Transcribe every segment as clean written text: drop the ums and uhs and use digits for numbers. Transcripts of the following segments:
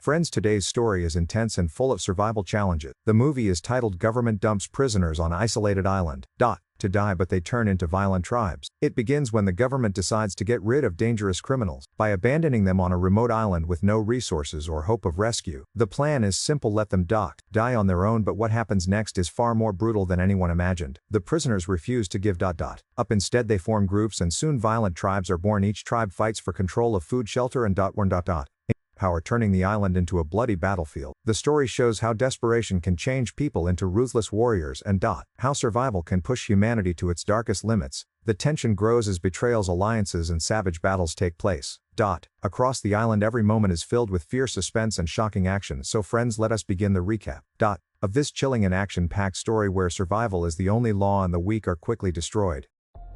Friends, today's story is intense and full of survival challenges. The movie is titled Government Dumps Prisoners on Isolated Island. To die, but they turn into violent tribes. It begins when the government decides to get rid of dangerous criminals by abandoning them on a remote island with no resources or hope of rescue. The plan is simple: let them die on their own, but what happens next is far more brutal than anyone imagined. The prisoners refuse to give up. Instead, they form groups and soon violent tribes are born. Each tribe fights for control of food, shelter and power, turning the island into a bloody battlefield. The story shows how desperation can change people into ruthless warriors and how survival can push humanity to its darkest limits. The tension grows as betrayals, alliances and savage battles take place. Across the island, every moment is filled with fear, suspense and shocking action. So friends, let us begin the recap of this chilling and action-packed story where survival is the only law and the weak are quickly destroyed.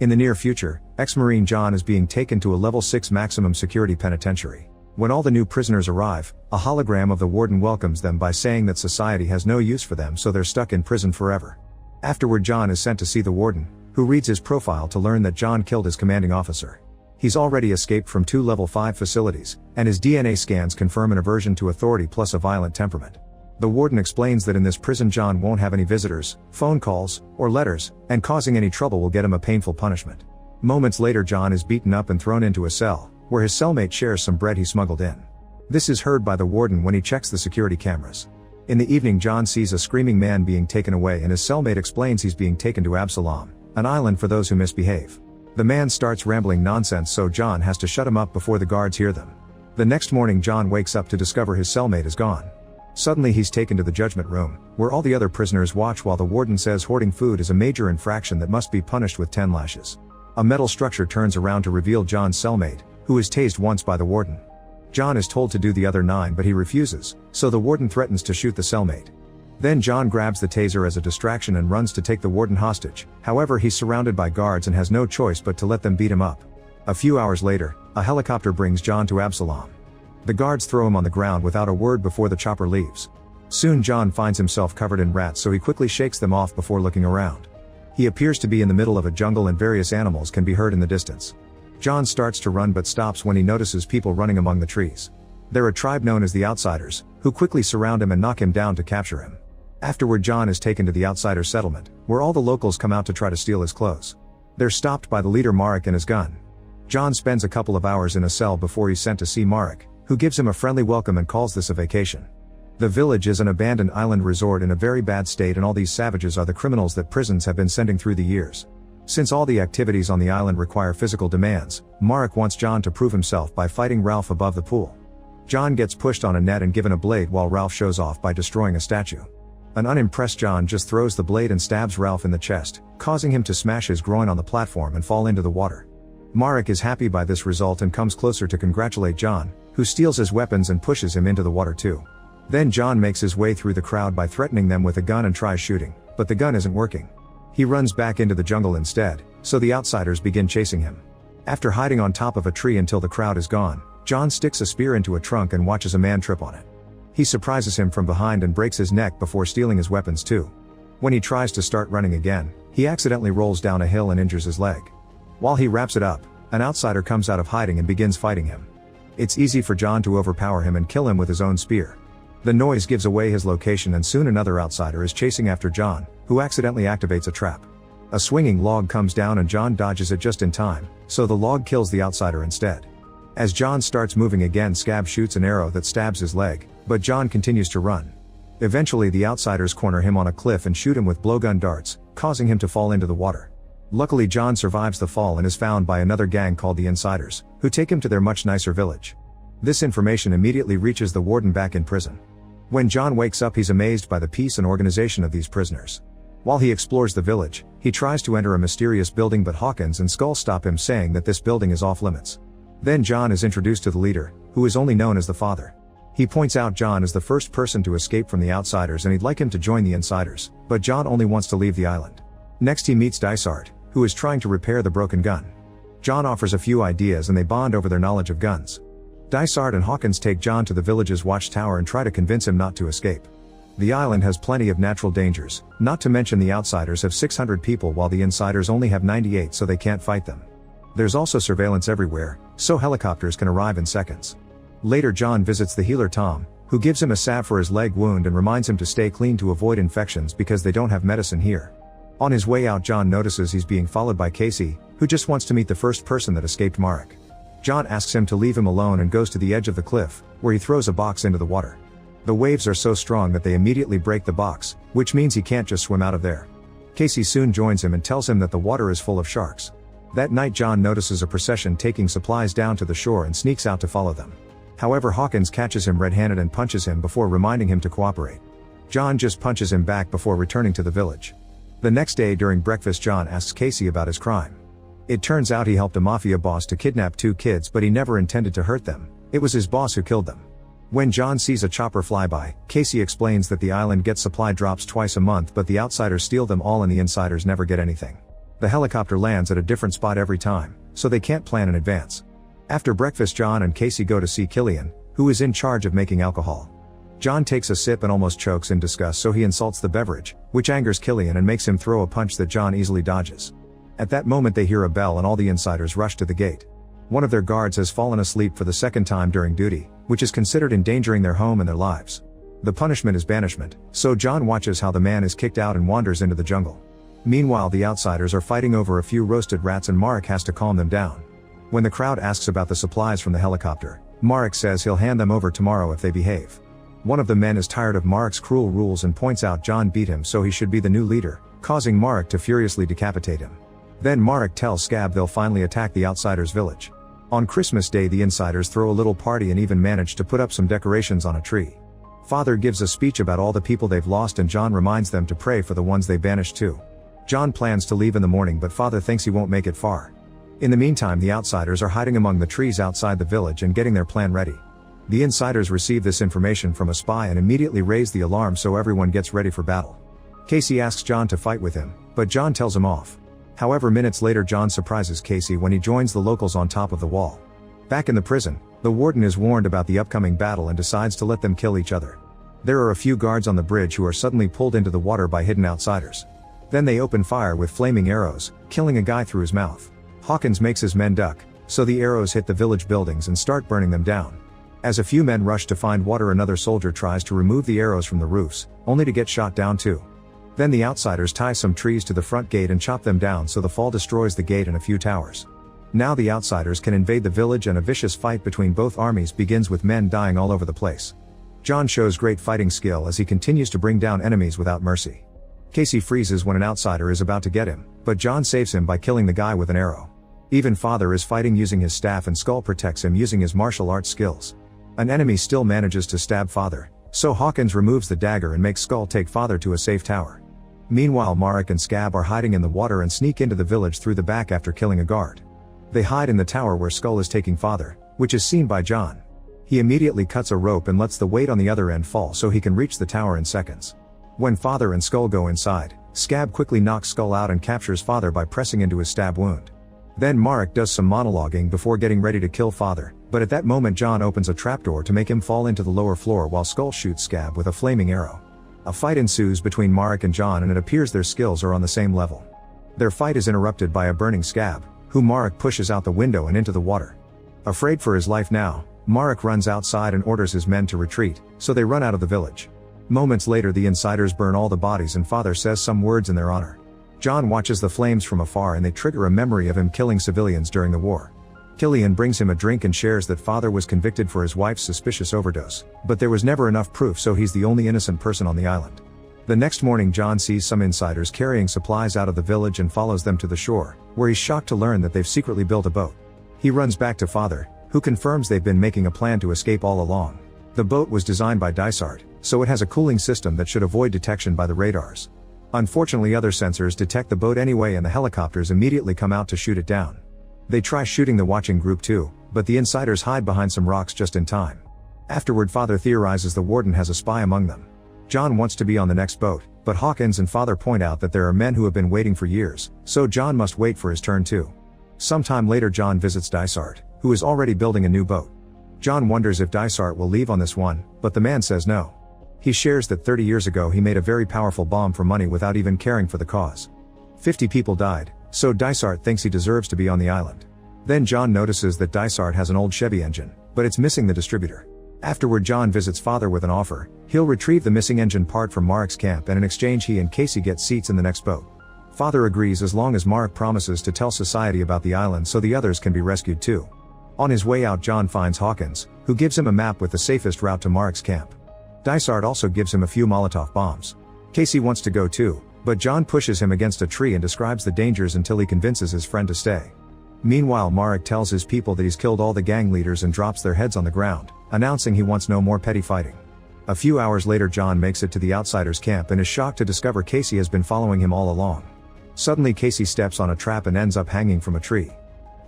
In the near future, ex-Marine John is being taken to a level 6 maximum security penitentiary. When all the new prisoners arrive, a hologram of the warden welcomes them by saying that society has no use for them, so they're stuck in prison forever. Afterward, John is sent to see the warden, who reads his profile to learn that John killed his commanding officer. He's already escaped from 2 level 5 facilities, and his DNA scans confirm an aversion to authority plus a violent temperament. The warden explains that in this prison John won't have any visitors, phone calls, or letters, and causing any trouble will get him a painful punishment. Moments later, John is beaten up and thrown into a cell, where his cellmate shares some bread he smuggled in. This is heard by the warden when he checks the security cameras. In the evening, John sees a screaming man being taken away, and his cellmate explains he's being taken to Absalom, an island for those who misbehave. The man starts rambling nonsense, so John has to shut him up before the guards hear them. The next morning, John wakes up to discover his cellmate is gone. Suddenly he's taken to the judgment room, where all the other prisoners watch while the warden says hoarding food is a major infraction that must be punished with 10 lashes. A metal structure turns around to reveal John's cellmate, who is tased once by the warden. John is told to do the other 9, but he refuses, so the warden threatens to shoot the cellmate. Then John grabs the taser as a distraction and runs to take the warden hostage. However, he's surrounded by guards and has no choice but to let them beat him up. A few hours later, a helicopter brings John to Absalom. The guards throw him on the ground without a word before the chopper leaves. Soon John finds himself covered in rats, so he quickly shakes them off before looking around. He appears to be in the middle of a jungle and various animals can be heard in the distance. John starts to run but stops when he notices people running among the trees. They're a tribe known as the Outsiders, who quickly surround him and knock him down to capture him. Afterward, John is taken to the Outsider settlement, where all the locals come out to try to steal his clothes. They're stopped by the leader Marek and his gun. John spends a couple of hours in a cell before he's sent to see Marek, who gives him a friendly welcome and calls this a vacation. The village is an abandoned island resort in a very bad state, and all these savages are the criminals that prisons have been sending through the years. Since all the activities on the island require physical demands, Marek wants John to prove himself by fighting Ralph above the pool. John gets pushed on a net and given a blade while Ralph shows off by destroying a statue. An unimpressed John just throws the blade and stabs Ralph in the chest, causing him to smash his groin on the platform and fall into the water. Marek is happy by this result and comes closer to congratulate John, who steals his weapons and pushes him into the water too. Then John makes his way through the crowd by threatening them with a gun and tries shooting, but the gun isn't working. He runs back into the jungle instead, so the Outsiders begin chasing him. After hiding on top of a tree until the crowd is gone, John sticks a spear into a trunk and watches a man trip on it. He surprises him from behind and breaks his neck before stealing his weapons too. When he tries to start running again, he accidentally rolls down a hill and injures his leg. While he wraps it up, an outsider comes out of hiding and begins fighting him. It's easy for John to overpower him and kill him with his own spear. The noise gives away his location, and soon another outsider is chasing after John, who accidentally activates a trap. A swinging log comes down and John dodges it just in time, so the log kills the outsider instead. As John starts moving again, Scab shoots an arrow that stabs his leg, but John continues to run. Eventually the outsiders corner him on a cliff and shoot him with blowgun darts, causing him to fall into the water. Luckily, John survives the fall and is found by another gang called the Insiders, who take him to their much nicer village. This information immediately reaches the warden back in prison. When John wakes up, he's amazed by the peace and organization of these prisoners. While he explores the village, he tries to enter a mysterious building, but Hawkins and Skull stop him, saying that this building is off limits. Then John is introduced to the leader, who is only known as the Father. He points out John is the first person to escape from the Outsiders and he'd like him to join the Insiders, but John only wants to leave the island. Next he meets Dysart, who is trying to repair the broken gun. John offers a few ideas and they bond over their knowledge of guns. Dysart and Hawkins take John to the village's watchtower and try to convince him not to escape. The island has plenty of natural dangers, not to mention the Outsiders have 600 people while the Insiders only have 98, so they can't fight them. There's also surveillance everywhere, so helicopters can arrive in seconds. Later John visits the healer Tom, who gives him a salve for his leg wound and reminds him to stay clean to avoid infections because they don't have medicine here. On his way out, John notices he's being followed by Casey, who just wants to meet the first person that escaped Marek. John asks him to leave him alone and goes to the edge of the cliff, where he throws a box into the water. The waves are so strong that they immediately break the box, which means he can't just swim out of there. Casey soon joins him and tells him that the water is full of sharks. That night, John notices a procession taking supplies down to the shore and sneaks out to follow them. However, Hawkins catches him red-handed and punches him before reminding him to cooperate. John just punches him back before returning to the village. The next day during breakfast, John asks Casey about his crime. It turns out he helped a mafia boss to kidnap 2 kids, but he never intended to hurt them. It was his boss who killed them. When John sees a chopper fly by, Casey explains that the island gets supply drops twice a month, but the outsiders steal them all and the insiders never get anything. The helicopter lands at a different spot every time, so they can't plan in advance. After breakfast, John and Casey go to see Killian, who is in charge of making alcohol. John takes a sip and almost chokes in disgust, so he insults the beverage, which angers Killian and makes him throw a punch that John easily dodges. At that moment they hear a bell and all the insiders rush to the gate. One of their guards has fallen asleep for the second time during duty, which is considered endangering their home and their lives. The punishment is banishment, so John watches how the man is kicked out and wanders into the jungle. Meanwhile, the outsiders are fighting over a few roasted rats and Marek has to calm them down. When the crowd asks about the supplies from the helicopter, Marek says he'll hand them over tomorrow if they behave. One of the men is tired of Marek's cruel rules and points out John beat him, so he should be the new leader, causing Marek to furiously decapitate him. Then Marek tells Scab they'll finally attack the outsiders' village. On Christmas Day, the insiders throw a little party and even manage to put up some decorations on a tree. Father gives a speech about all the people they've lost and John reminds them to pray for the ones they banished too. John plans to leave in the morning, but Father thinks he won't make it far. In the meantime, the outsiders are hiding among the trees outside the village and getting their plan ready. The insiders receive this information from a spy and immediately raise the alarm, so everyone gets ready for battle. Casey asks John to fight with him, but John tells him off. However, minutes later John surprises Casey when he joins the locals on top of the wall. Back in the prison, the warden is warned about the upcoming battle and decides to let them kill each other. There are a few guards on the bridge who are suddenly pulled into the water by hidden outsiders. Then they open fire with flaming arrows, killing a guy through his mouth. Hawkins makes his men duck, so the arrows hit the village buildings and start burning them down. As a few men rush to find water, another soldier tries to remove the arrows from the roofs, only to get shot down too. Then the outsiders tie some trees to the front gate and chop them down, so the fall destroys the gate and a few towers. Now the outsiders can invade the village and a vicious fight between both armies begins with men dying all over the place. John shows great fighting skill as he continues to bring down enemies without mercy. Casey freezes when an outsider is about to get him, but John saves him by killing the guy with an arrow. Even Father is fighting using his staff and Skull protects him using his martial arts skills. An enemy still manages to stab Father, so Hawkins removes the dagger and makes Skull take Father to a safe tower. Meanwhile, Marek and Scab are hiding in the water and sneak into the village through the back after killing a guard. They hide in the tower where Skull is taking Father, which is seen by John. He immediately cuts a rope and lets the weight on the other end fall so he can reach the tower in seconds. When Father and Skull go inside, Scab quickly knocks Skull out and captures Father by pressing into his stab wound. Then Marek does some monologuing before getting ready to kill Father, but at that moment John opens a trapdoor to make him fall into the lower floor while Skull shoots Scab with a flaming arrow. A fight ensues between Marek and John and it appears their skills are on the same level. Their fight is interrupted by a burning Scab, who Marek pushes out the window and into the water. Afraid for his life now, Marek runs outside and orders his men to retreat, so they run out of the village. Moments later the insiders burn all the bodies and Father says some words in their honor. John watches the flames from afar and they trigger a memory of him killing civilians during the war. Killian brings him a drink and shares that Father was convicted for his wife's suspicious overdose, but there was never enough proof, so he's the only innocent person on the island. The next morning John sees some insiders carrying supplies out of the village and follows them to the shore, where he's shocked to learn that they've secretly built a boat. He runs back to Father, who confirms they've been making a plan to escape all along. The boat was designed by Dysart, so it has a cooling system that should avoid detection by the radars. Unfortunately, other sensors detect the boat anyway and the helicopters immediately come out to shoot it down. They try shooting the watching group too, but the insiders hide behind some rocks just in time. Afterward, Father theorizes the warden has a spy among them. John wants to be on the next boat, but Hawkins and Father point out that there are men who have been waiting for years, so John must wait for his turn too. Sometime later John visits Dysart, who is already building a new boat. John wonders if Dysart will leave on this one, but the man says no. He shares that 30 years ago he made a very powerful bomb for money without even caring for the cause. 50 people died, so Dysart thinks he deserves to be on the island. Then John notices that Dysart has an old Chevy engine, but it's missing the distributor. Afterward, John visits father with an offer. He'll retrieve the missing engine part from Mark's camp, and in exchange he and Casey get seats in the next boat. Father agrees as long as Mark promises to tell society about the island so the others can be rescued too. On his way out, John finds Hawkins, who gives him a map with the safest route to Mark's camp. Dysart also gives him a few Molotov bombs. Casey wants to go too, but John pushes him against a tree and describes the dangers until he convinces his friend to stay. Meanwhile, Mark tells his people that he's killed all the gang leaders and drops their heads on the ground, announcing he wants no more petty fighting. A few hours later, John makes it to the outsiders' camp and is shocked to discover Casey has been following him all along. Suddenly, Casey steps on a trap and ends up hanging from a tree.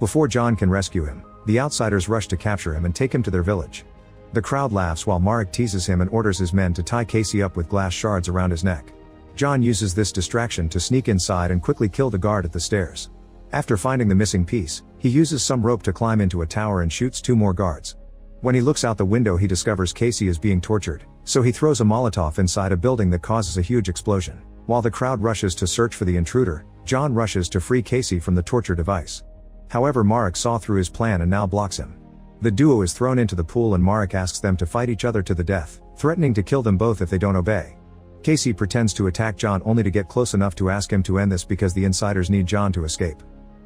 Before John can rescue him, the outsiders rush to capture him and take him to their village. The crowd laughs while Mark teases him and orders his men to tie Casey up with glass shards around his neck. John uses this distraction to sneak inside and quickly kill the guard at the stairs. After finding the missing piece, he uses some rope to climb into a tower and shoots 2 more guards. When he looks out the window, he discovers Casey is being tortured, so he throws a Molotov inside a building that causes a huge explosion. While the crowd rushes to search for the intruder, John rushes to free Casey from the torture device. However, Marek saw through his plan and now blocks him. The duo is thrown into the pool and Marek asks them to fight each other to the death, threatening to kill them both if they don't obey. Casey pretends to attack John only to get close enough to ask him to end this because the insiders need John to escape.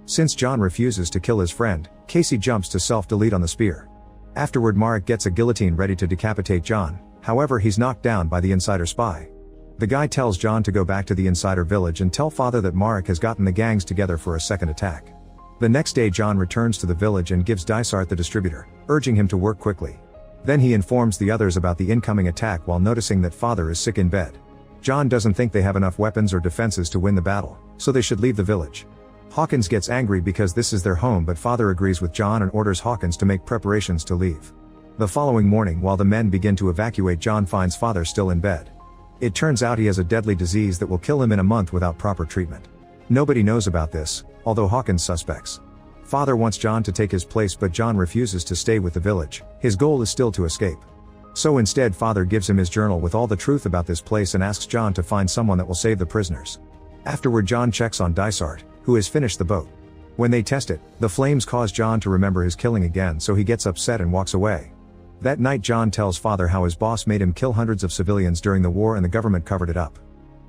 Since John refuses to kill his friend, Casey jumps to self-delete on the spear. Afterward, Marek gets a guillotine ready to decapitate John, however he's knocked down by the insider spy. The guy tells John to go back to the insider village and tell father that Marek has gotten the gangs together for a second attack. The next day, John returns to the village and gives Dysart the distributor, urging him to work quickly. Then he informs the others about the incoming attack while noticing that father is sick in bed. John doesn't think they have enough weapons or defenses to win the battle, so they should leave the village. Hawkins gets angry because this is their home, but father agrees with John and orders Hawkins to make preparations to leave. The following morning, while the men begin to evacuate, John finds father still in bed. It turns out he has a deadly disease that will kill him in a month without proper treatment. Nobody knows about this, although Hawkins suspects. Father wants John to take his place, but John refuses to stay with the village. His goal is still to escape. So instead, father gives him his journal with all the truth about this place and asks John to find someone that will save the prisoners. Afterward, John checks on Dysart, who has finished the boat. When they test it, the flames cause John to remember his killing again, so he gets upset and walks away. That night, John tells father how his boss made him kill hundreds of civilians during the war and the government covered it up.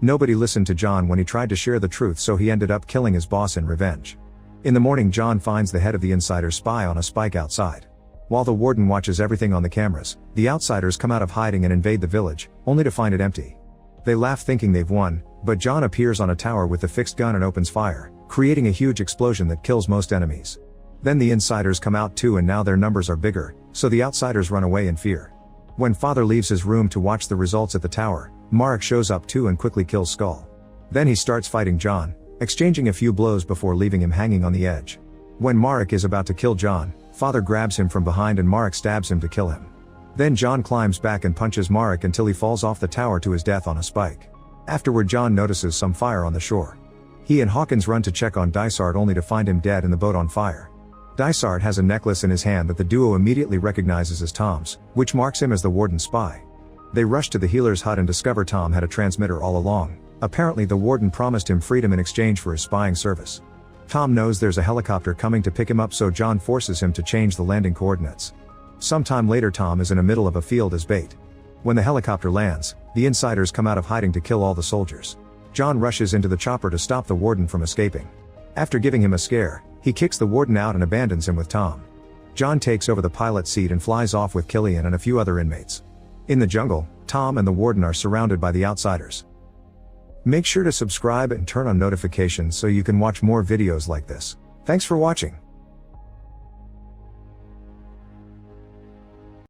Nobody listened to John when he tried to share the truth, so he ended up killing his boss in revenge. In the morning, John finds the head of the insider spy on a spike outside. While the warden watches everything on the cameras, the outsiders come out of hiding and invade the village, only to find it empty. They laugh thinking they've won, but John appears on a tower with the fixed gun and opens fire, creating a huge explosion that kills most enemies. Then the insiders come out too, and now their numbers are bigger, so the outsiders run away in fear. When father leaves his room to watch the results at the tower, Marek shows up too and quickly kills Skull. Then he starts fighting John, exchanging a few blows before leaving him hanging on the edge. When Marek is about to kill John, father grabs him from behind and Marek stabs him to kill him. Then John climbs back and punches Marek until he falls off the tower to his death on a spike. Afterward, John notices some fire on the shore. He and Hawkins run to check on Dysart only to find him dead and the boat on fire. Dysart has a necklace in his hand that the duo immediately recognizes as Tom's, which marks him as the warden's spy. They rush to the healer's hut and discover Tom had a transmitter all along. Apparently the warden promised him freedom in exchange for his spying service. Tom knows there's a helicopter coming to pick him up, so John forces him to change the landing coordinates. Sometime later, Tom is in the middle of a field as bait. When the helicopter lands, the insiders come out of hiding to kill all the soldiers. John rushes into the chopper to stop the warden from escaping. After giving him a scare, he kicks the warden out and abandons him with Tom. John takes over the pilot seat and flies off with Killian and a few other inmates. In the jungle, Tom and the warden are surrounded by the outsiders. Make sure to subscribe and turn on notifications so you can watch more videos like this. Thanks for watching.